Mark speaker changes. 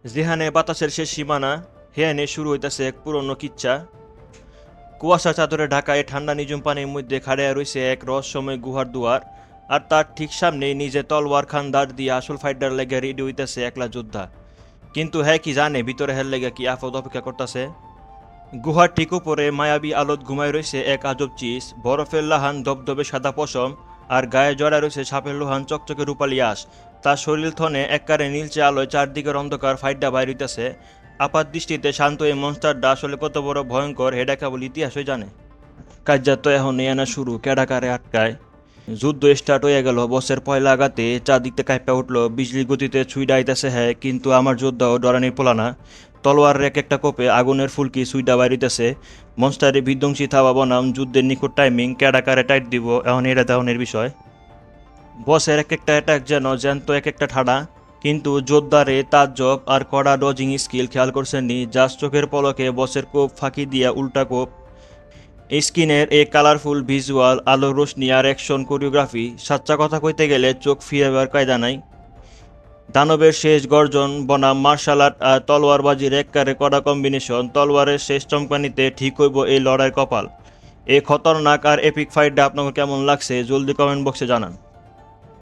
Speaker 1: যেখানে বাতাসের শেষ সীমানা, হেয়ানে শুরু হইতাছে এক পুরনো কিচ্ছা। কুয়াশা চাদরে ঢাকা এই ঠান্ডা নিঝুম পানির মধ্যে খাড়িয়া রয়েছে এক রহস্যময় গুহার দুয়ার। আর তার ঠিক সামনেই নিজে তলোয়ার খান্দার দিয়ে আসল ফাইটার লেগে রেডি হইতাছে একলা যোদ্ধা। কিন্তু হ্যাঁ কি জানে ভিতরে হেল লেগে কি আফদ অপেক্ষা করতেছে। গুহার ঠিক উপরে মায়াবী আলোত ঘুমায় রয়েছে এক আজব চিজ, বরফের লাহান দবদবে সাদা পশম, আর গায়ে জড়া রয়েছে সাপের লোহান চকচকে রূপালি আঁশ। তার শরীর থনে এককারে নীলচে আলোয় চারদিকের অন্ধকার ফাইডা বাইর হইতাছে। আপাত দৃষ্টিতে শান্ত এই মনস্টারটা আসলে কত বড় ভয়ঙ্কর হেডা কেবল ইতিহাসই জানে। কাজ্যা তো এখন এনা শুরু কেডাকারে আটকায়। যুদ্ধ স্টার্ট হয়ে গেল, বসের পয়লা আঘাতে চারদিকতে কাঁপা উঠলো, বিজলি গতিতে ছুইডা আইতাছে হ্যাঁ, কিন্তু আমার যোদ্ধাও ডরানির পোলানা। তলোয়ারের এক একটা কোপে আগুনের ফুলকি সুইডা বাইরিতেছে। মনস্টারে বিধ্বংসী থাবা বনাম যুদ্ধের নিখুঁত টাইমিং কেডাকারে টাইট দিব এখন এটা তেহনের বিষয়। বসের এক একটা অ্যাটাক যেন জ্যান্ত এক একটা ঠাডা, কিন্তু যোদ্ধারে তাজ্জব আর কড়া ডজিং স্কিল খেয়াল করছেননি। জাস্ট চোখের পলকে বসের কোপ ফাঁকি দিয়া উল্টা কোপ। স্কিনের এই কালারফুল ভিজুয়াল, আলো রোশনি আর অ্যাকশন কোরিওগ্রাফি, সাচ্চা কথা কইতে গেলে চোখ ফিরাবার কায়দা নাই। দানবের শেষ গর্জন বনাম মার্শাল আর্ট আর তলোয়ারবাজির এককারে কড়া কম্বিনেশন, তলোয়ারের শেষ চমকানিতে ঠিক হইব এই লড়াইয়ের কপাল। এই খতরনাক আর এপিক ফাইটটা আপনাকে কেমন লাগছে জলদি কমেন্ট বক্সে জানান।